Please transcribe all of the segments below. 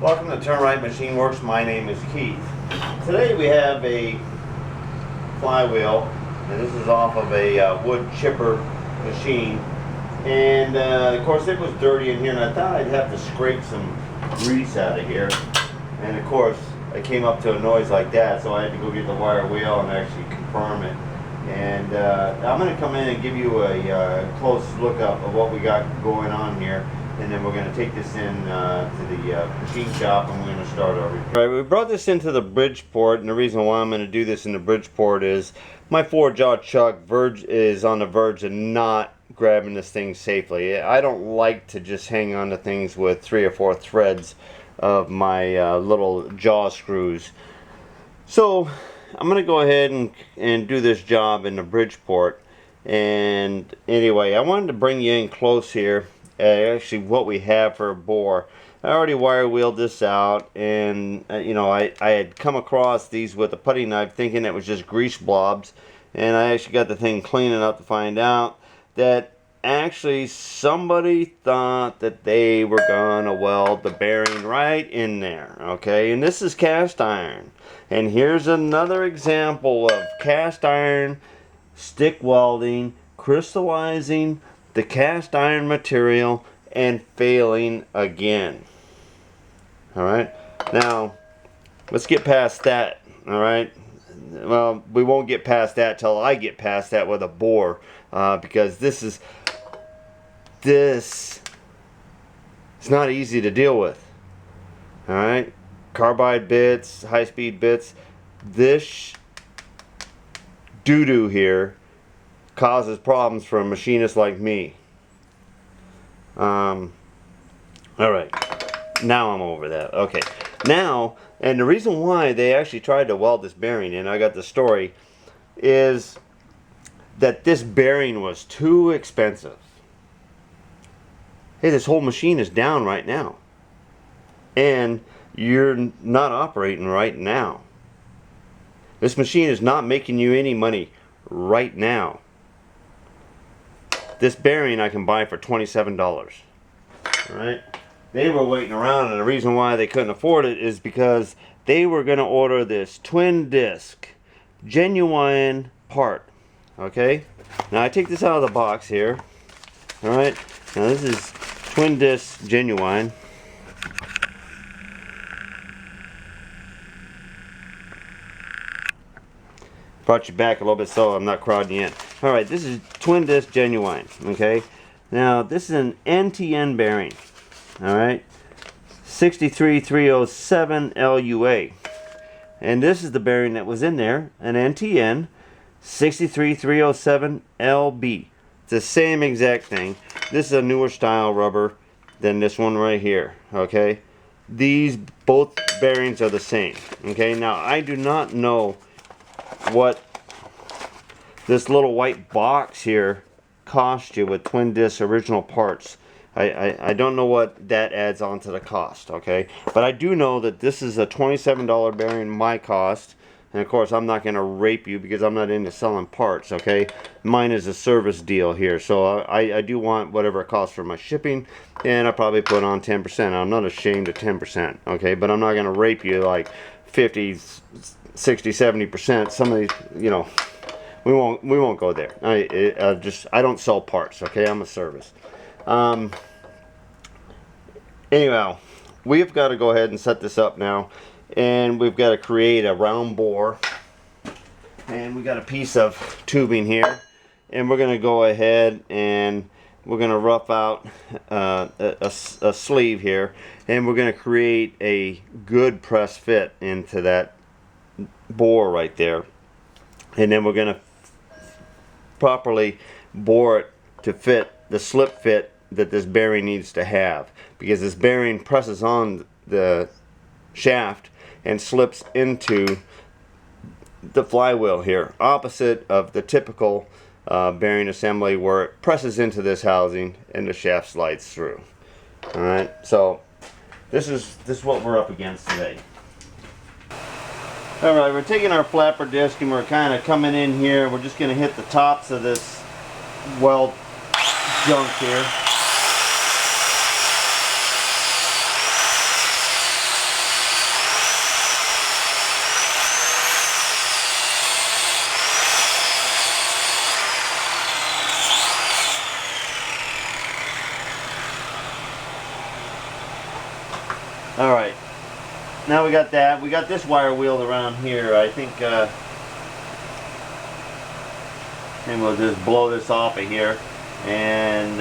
Welcome to Turn Right Machine Works. My name is Keith. Today we have a flywheel, and this is off of a wood chipper machine. And of course it was dirty in here, and I thought I'd have to scrape some grease out of here. And of course I came up to a noise like that, so I had to go get the wire wheel and actually confirm it. And I'm going to come in and give you a close look up of what we got going on here. And then we're going to take this in to the machine shop, and we're going to start our repair. All right, we brought this into the Bridgeport, and the reason why I'm going to do this in the Bridgeport is my 4-jaw chuck is on the verge of not grabbing this thing safely. I don't like to just hang on to things with 3 or 4 threads of my little jaw screws. So I'm going to go ahead and do this job in the Bridgeport. And anyway, I wanted to bring you in close here. Actually what we have for a bore. I already wire wheeled this out, and you know, I had come across these with a putty knife thinking it was just grease blobs, and I actually got the thing clean enough to find out that actually somebody thought that they were gonna weld the bearing right in there. Okay, and this is cast iron, and here's another example of cast iron stick welding crystallizing the cast iron material and failing again. Alright, now let's get past that. Alright, well, we won't get past that till I get past that with a bore, because this is not easy to deal with. Alright, carbide bits, high-speed bits. This doo-doo here causes problems for a machinist like me. Alright, now I'm over that. Okay, now, and the reason why they actually tried to weld this bearing in, I got the story, is that this bearing was too expensive. Hey, this whole machine is down right now, and you're not operating right now. This machine is not making you any money right now. This bearing I can buy for $27. Alright? They were waiting around, and the reason why they couldn't afford it is because they were going to order this twin disc genuine part. Okay? Now I take this out of the box here. Alright? Now this is twin disc genuine. Brought you back a little bit so I'm not crowding you in. Alright, this is twin disc genuine. Okay, now this is an NTN bearing. Alright, 63307 LUA, and this is the bearing that was in there, an NTN 63307 LB. It's the same exact thing. This is a newer style rubber than this one right here. Okay, these both bearings are the same. Okay, now I do not know what this little white box here cost you with twin disc original parts. I don't know what that adds on to the cost, okay? But I do know that this is a $27 bearing my cost. And of course I'm not going to rape you because I'm not into selling parts, okay? Mine is a service deal here. So I do want whatever it costs for my shipping, and I probably put on 10%. I'm not ashamed of 10%, okay? But I'm not going to rape you like 50, 60, 70%. Some of these, you know, we won't go there. I don't sell parts, okay? I'm a service. Anyhow, we've got to go ahead and set this up now, and we've got to create a round bore, and we got a piece of tubing here, and we're going to go ahead and we're going to rough out a sleeve here, and we're going to create a good press fit into that bore right there, and then we're going to properly bore it to fit the slip fit that this bearing needs to have, because this bearing presses on the shaft and slips into the flywheel here, opposite of the typical bearing assembly where it presses into this housing and the shaft slides through. Alright, so this is what we're up against today. Alright, we're taking our flapper disc and we're kind of coming in here. We're just going to hit the tops of this weld junk here. All right, now we got that. We got this wire wheeled around here. I think and we'll just blow this off of here, and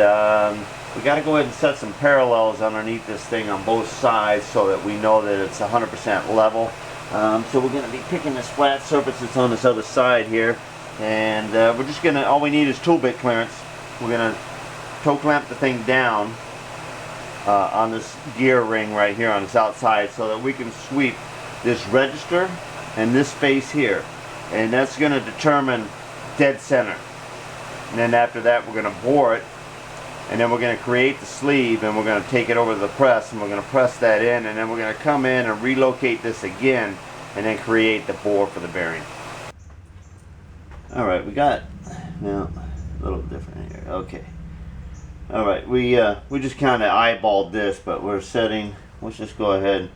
we got to go ahead and set some parallels underneath this thing on both sides so that we know that it's 100% level. So we're going to be picking this flat surface that's on this other side here, and we're just going to, all we need is tool bit clearance. We're going to toe clamp the thing down on this gear ring right here on this outside so that we can sweep this register and this face here, and that's going to determine dead center. And then after that we're going to bore it, and then we're going to create the sleeve, and we're going to take it over to the press, and we're going to press that in, and then we're going to come in and relocate this again and then create the bore for the bearing. Alright, we got, now a little different here. Okay. Alright, we just kind of eyeballed this, but we're setting, let's just go ahead.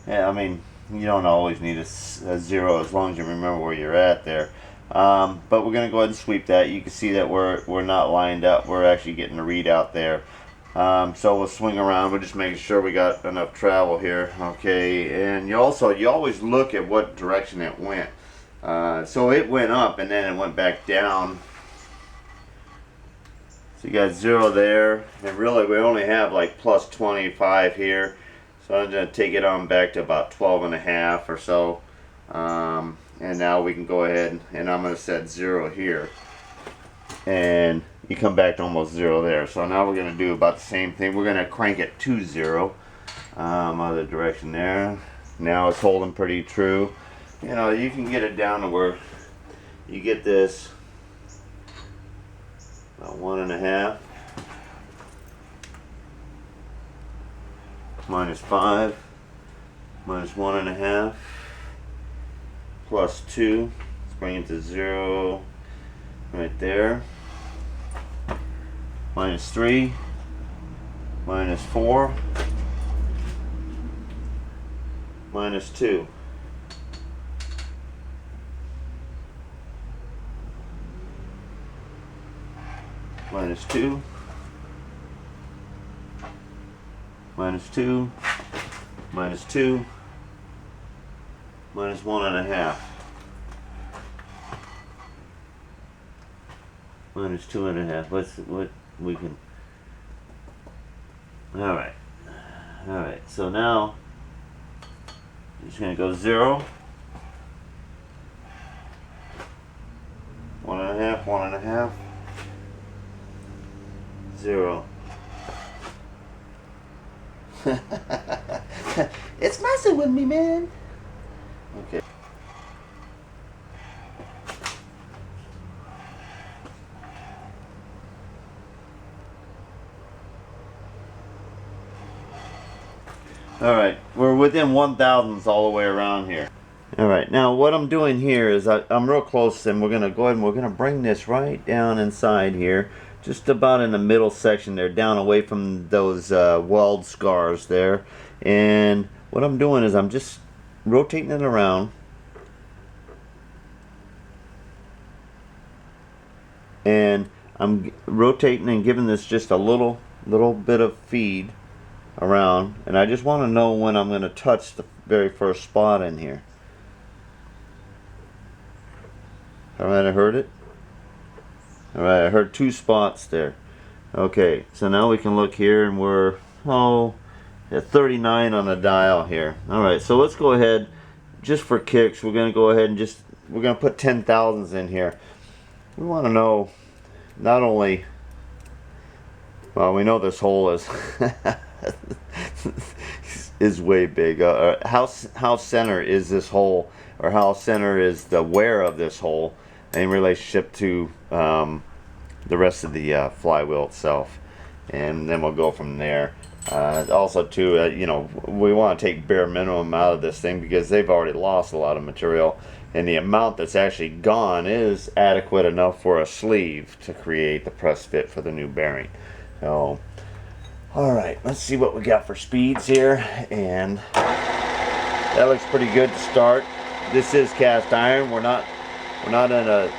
Yeah, I mean, you don't always need a zero as long as you remember where you're at there. But we're going to go ahead and sweep that. You can see that we're not lined up. We're actually getting a readout there. So we'll swing around. We're just making sure we got enough travel here. Okay, and you always look at what direction it went. So it went up and then it went back down. So you got 0 there, and really we only have like plus 25 here. So I'm going to take it on back to about 12.5 or so. And now we can go ahead and I'm going to set 0 here, and you come back to almost 0 there. So now we're going to do about the same thing. We're going to crank it to 0 other direction there. Now it's holding pretty true. You know, you can get it down to where you get this about 1.5 minus 5 minus 1.5 plus 2, let's bring it to 0 right there, minus 3, minus 4, minus 2, minus 2, minus 2, minus 2, minus 1.5, minus 2.5. What we can. All right. So now I'm just gonna go 0, 1.5, 1.5, 0. It's messing with me, man. Okay. Alright, we're within 1/1000ths all the way around here. Alright, now what I'm doing here is I'm real close, and we're going to go ahead and we're going to bring this right down inside here, just about in the middle section there, down away from those weld scars there. And what I'm doing is I'm just rotating it around, and I'm rotating and giving this just a little bit of feed around, and I just want to know when I'm going to touch the very first spot in here. Alright, I heard it. Alright, I heard 2 spots there. Okay, so now we can look here, and we're at 39 on the dial here. Alright, so let's go ahead, just for kicks, we're going to go ahead and we're going to put 10,000s in here. We want to know not only, well, we know this hole is is way big. How center is this hole, or how center is the wear of this hole in relationship to the rest of the flywheel itself, and then we'll go from there. Also too, you know, we want to take bare minimum out of this thing because they've already lost a lot of material, and the amount that's actually gone is adequate enough for a sleeve to create the press fit for the new bearing. So alright, let's see what we got for speeds here, and that looks pretty good to start. This is cast iron. We're not in a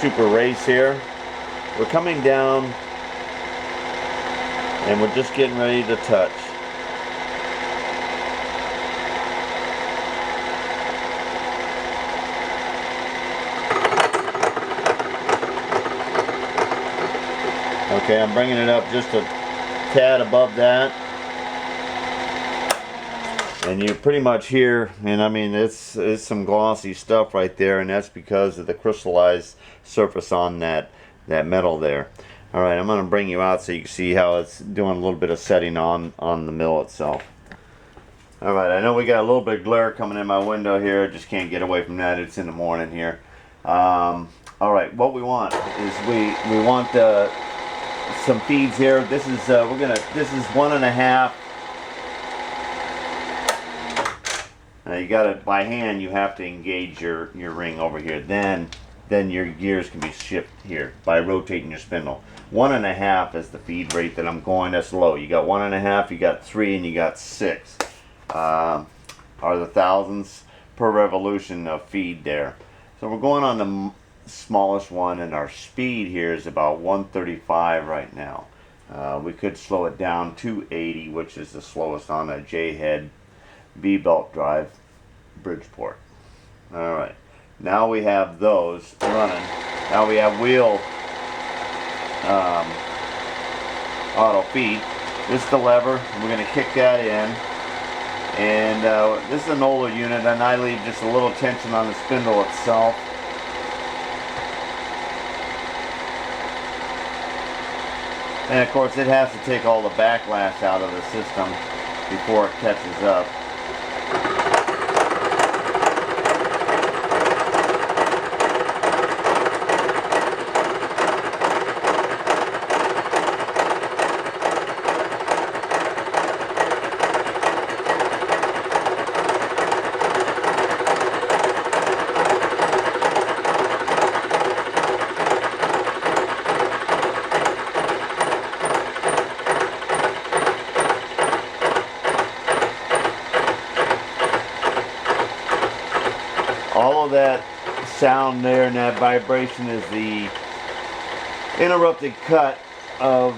super race here. We're coming down, and we're just getting ready to touch. Okay, I'm bringing it up just a tad above that. And you pretty much hear, and I mean, it's some glossy stuff right there, and that's because of the crystallized surface on that metal there. All right, I'm going to bring you out so you can see how it's doing a little bit of setting on the mill itself. All right, I know we got a little bit of glare coming in my window here. I just can't get away from that. It's in the morning here. All right, what we want is we want some feeds here. This is this is 1.5. You got it by hand. You have to engage your ring over here. Then your gears can be shifted here by rotating your spindle. 1.5 is the feed rate that I'm going. That's low. You got 1.5, you got 3, and you got 6. Are the thousandths per revolution of feed there. So we're going on the smallest one, and our speed here is about 135 right now. We could slow it down to 80, which is the slowest on a J-head B-belt drive Bridgeport. Alright, now we have those running. Now we have wheel auto feed. This is the lever. We're going to kick that in. And this is an older unit, and I leave just a little tension on the spindle itself. And of course it has to take all the backlash out of the system before it catches up. All of that sound there and that vibration is the interrupted cut of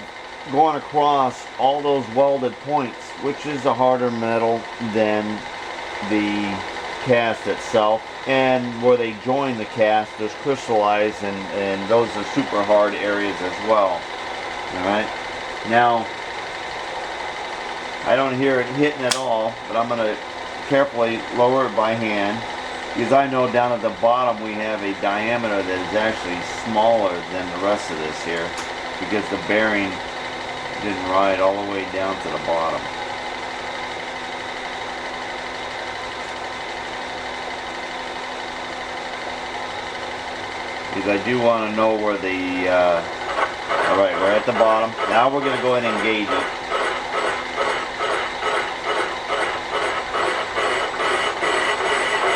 going across all those welded points, which is a harder metal than the cast itself. And where they join the cast, there's crystallized, and those are super hard areas as well. Alright, now I don't hear it hitting at all, but I'm going to carefully lower it by hand. Because I know down at the bottom we have a diameter that is actually smaller than the rest of this here, because the bearing didn't ride all the way down to the bottom. Because I do want to know where the alright, we're at the bottom. Now we're going to go ahead and engage it.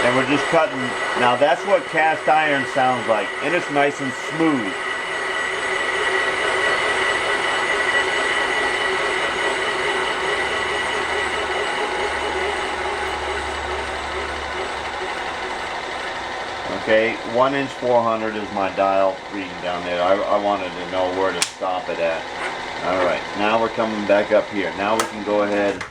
And we're just cutting. Now that's what cast iron sounds like, and it's nice and smooth. Okay, 1 inch 400 is my dial reading down there. I wanted to know where to stop it at. Alright, now we're coming back up here. Now we can go ahead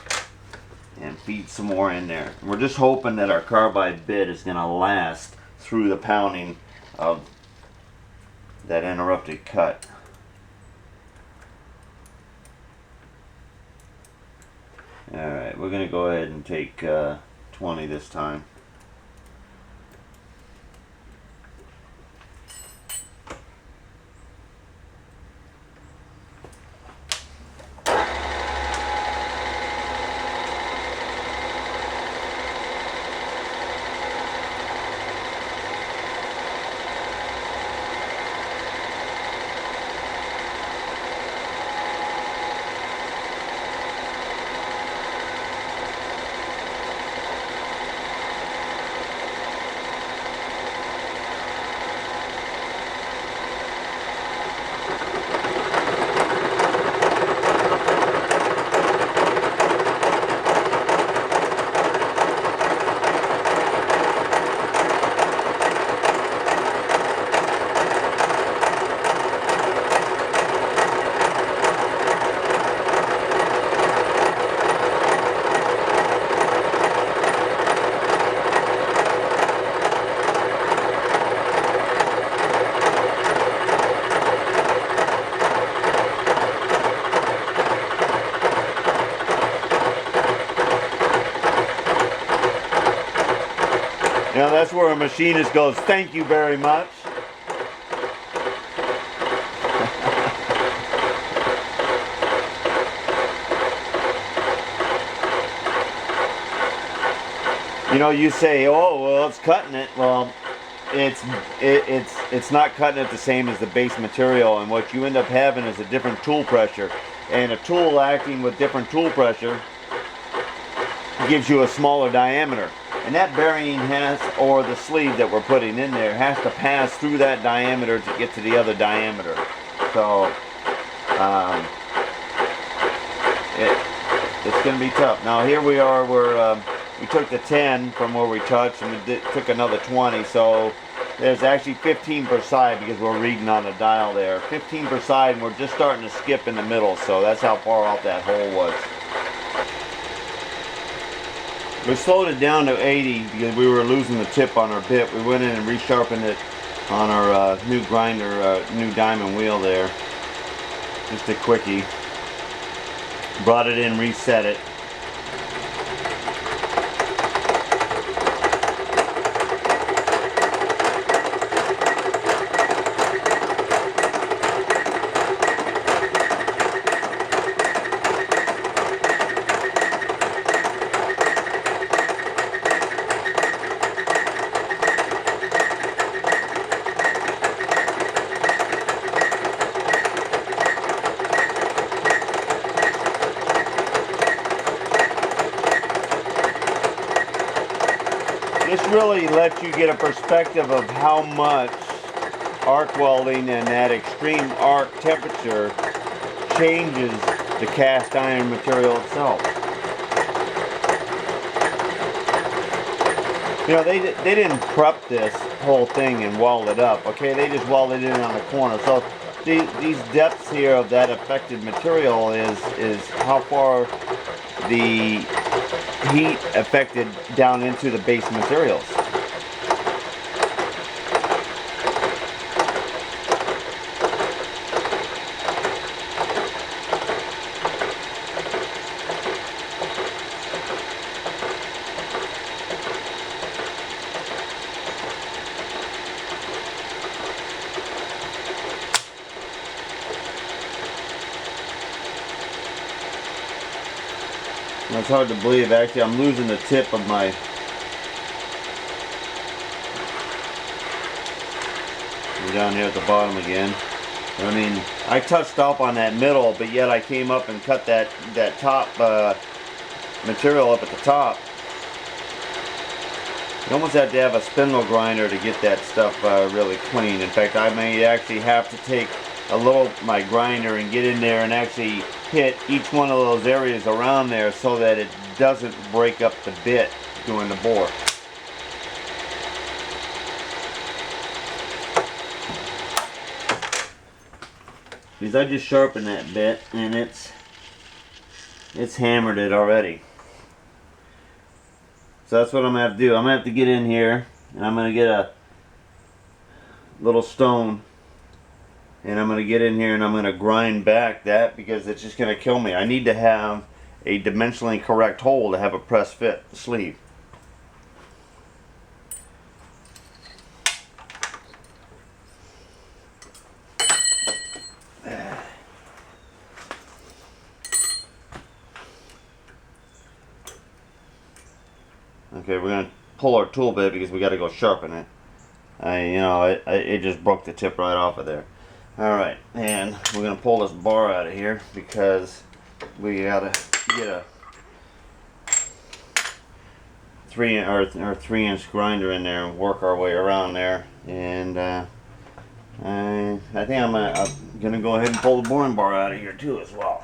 and feed some more in there. We're just hoping that our carbide bit is going to last through the pounding of that interrupted cut. Alright, we're going to go ahead and take 20 this time. You know, that's where a machinist goes, thank you very much. You know, you say, oh, well, it's cutting it. Well, it's not cutting it the same as the base material, and what you end up having is a different tool pressure. And a tool acting with different tool pressure gives you a smaller diameter. And that bearing has, or the sleeve that we're putting in there, has to pass through that diameter to get to the other diameter. So, it's going to be tough. Now here we are, we took the 10 from where we touched and we took another 20, so there's actually 15 per side because we're reading on the dial there. 15 per side, and we're just starting to skip in the middle, so that's how far off that hole was. We slowed it down to 80 because we were losing the tip on our bit. We went in and resharpened it on our new grinder, new diamond wheel there. Just a quickie. Brought it in, reset it. This really lets you get a perspective of how much arc welding and that extreme arc temperature changes the cast iron material itself. You know, they didn't prep this whole thing and weld it up, okay? They just welded it in on the corner. So these depths here of that affected material is how far the heat affected down into the base materials. It's hard to believe, actually I'm losing the tip of my down here at the bottom again. I mean, I touched up on that middle, but yet I came up and cut that top material up at the top. You almost have to have a spindle grinder to get that stuff really clean. In fact, I may actually have to take my grinder and get in there and actually hit each one of those areas around there so that it doesn't break up the bit doing the bore. Because I just sharpened that bit and it's hammered it already. So that's what I'm gonna have to do. I'm gonna have to get in here and I'm gonna get a little stone and I'm gonna get in here and I'm gonna grind back that because it's just gonna kill me. I need to have a dimensionally correct hole to have a press fit sleeve. Okay, we're gonna pull our tool bit because we got to go sharpen it. It just broke the tip right off of there. All right, and we're gonna pull this bar out of here because we gotta get a 3-inch grinder in there and work our way around there. And I think I'm gonna go ahead and pull the boring bar out of here too as well.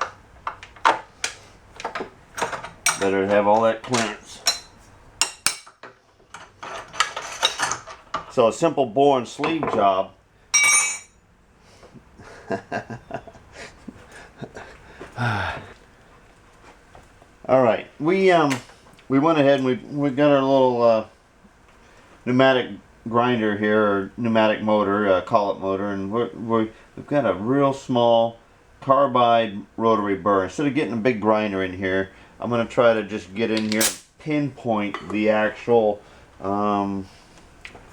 Better have all that clearance. So a simple bore and sleeve job. All right, we went ahead and we got our little pneumatic grinder here, or pneumatic motor, collet motor, and we've got a real small carbide rotary burr. Instead of getting a big grinder in here, I'm going to try to just get in here and pinpoint the actual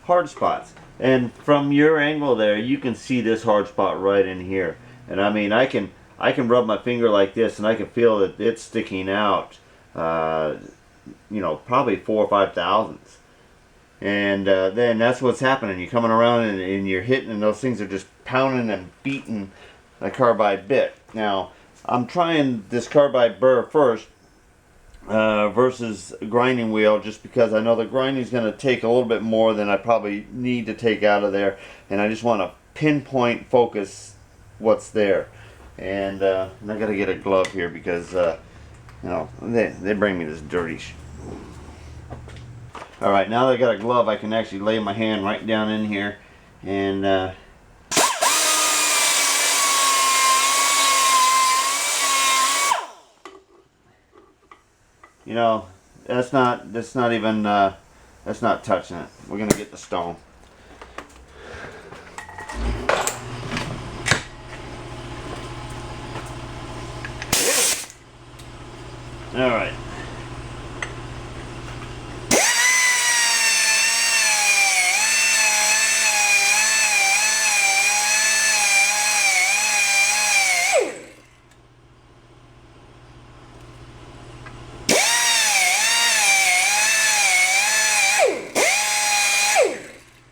hard spots. And from your angle there, you can see this hard spot right in here. And I mean, I can rub my finger like this, and I can feel that it's sticking out. You know, probably 4 or 5 thousandths. And then that's what's happening. You're coming around and you're hitting, and those things are just pounding and beating the carbide bit. Now, I'm trying this carbide burr first versus grinding wheel, just because I know the grinding is going to take a little bit more than I probably need to take out of there, and I just want to pinpoint focus what's there. And I got to get a glove here because you know, they bring me this dirty Alright, now that I got a glove, I can actually lay my hand right down in here and you know, that's not even that's not touching it. We're gonna get the stone. Alright.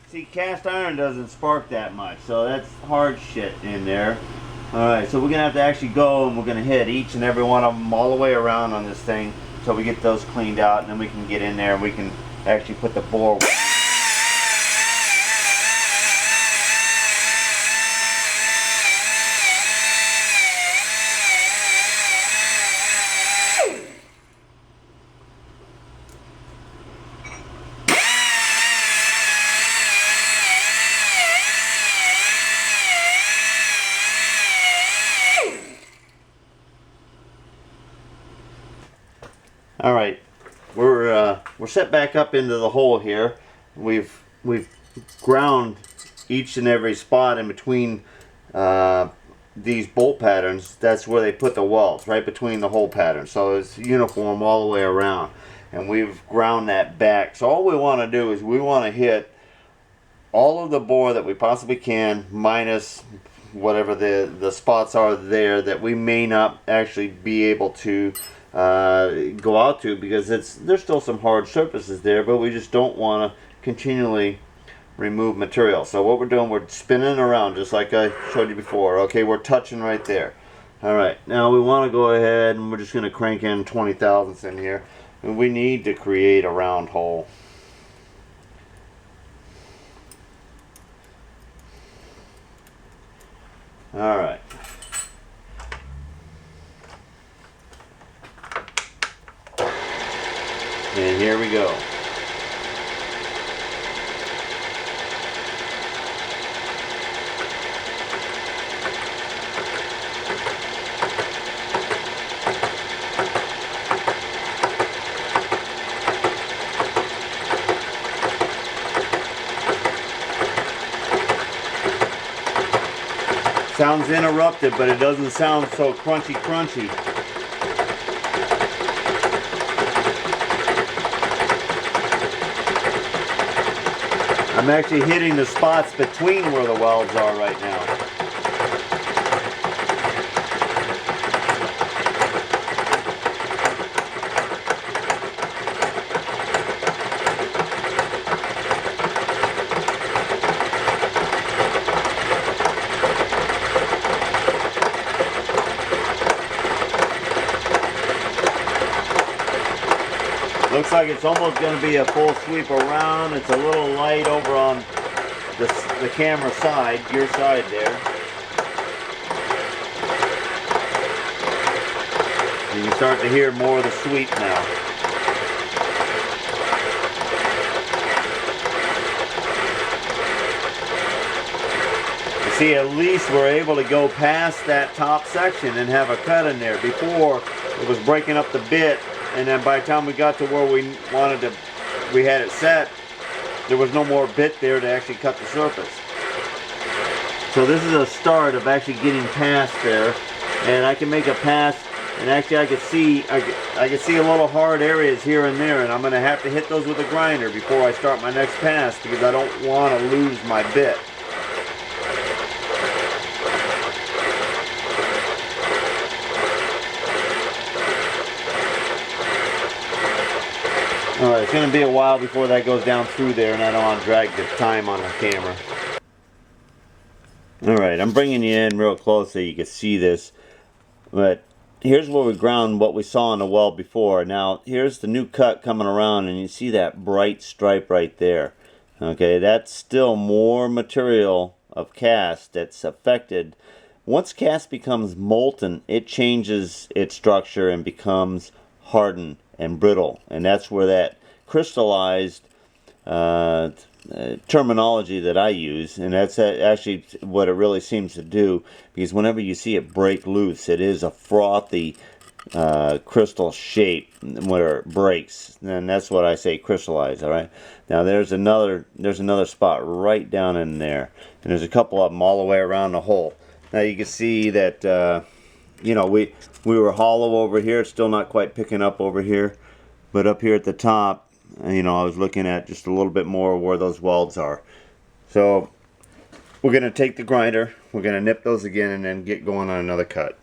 See, cast iron doesn't spark that much, so that's hard shit in there. Alright, so we're going to have to actually go, and we're going to hit each and every one of them all the way around on this thing until we get those cleaned out, and then we can get in there and we can actually put the bore. All right, we're set back up into the hole here. We've ground each and every spot in between these bolt patterns. That's where they put the welds, right between the hole patterns. So it's uniform all the way around, and we've ground that back. So all we want to do is we want to hit all of the bore that we possibly can, minus whatever the spots are there that we may not actually be able to go out to, because there's still some hard surfaces there, but we just don't want to continually remove material. So what we're doing, we're spinning around just like I showed you before. Okay, we're touching right there. Alright, now we want to go ahead and we're just going to crank in 20 thousandths in here, and we need to create a round hole. Alright. And here we go. Sounds interrupted, but it doesn't sound so crunchy. I'm actually hitting the spots between where the welds are right now. Looks like it's almost going to be a full sweep around. It's a little light over on the camera side, your side there. You can start to hear more of the sweep now. You see, at least we're able to go past that top section and have a cut in there. Before, it was breaking up the bit. And then by the time we got to where we had it set, there was no more bit there to actually cut the surface. So this is a start of actually getting past there, and I can make a pass And actually I can see a little hard areas here and there, and I'm going to have to hit those with a grinder before I start my next pass because I don't want to lose my bit. Alright, it's going to be a while before that goes down through there, and I don't want to drag the time on the camera. Alright, I'm bringing you in real close so you can see this. But here's where we ground what we saw in the weld before. Now, here's the new cut coming around, and you see that bright stripe right there. Okay, that's still more material of cast that's affected. Once cast becomes molten, it changes its structure and becomes hardened and brittle, and that's where that crystallized terminology that I use, and that's actually what it really seems to do, because whenever you see it break loose, it is a frothy crystal shape where it breaks, and that's what I say, crystallize. All right, now there's another spot right down in there, and there's a couple of them all the way around the hole. Now you can see that you know, we were hollow over here. It's still not quite picking up over here, but up here at the top, you know, I was looking at just a little bit more where those welds are. So we're going to take the grinder, we're going to nip those again, and then get going on another cut.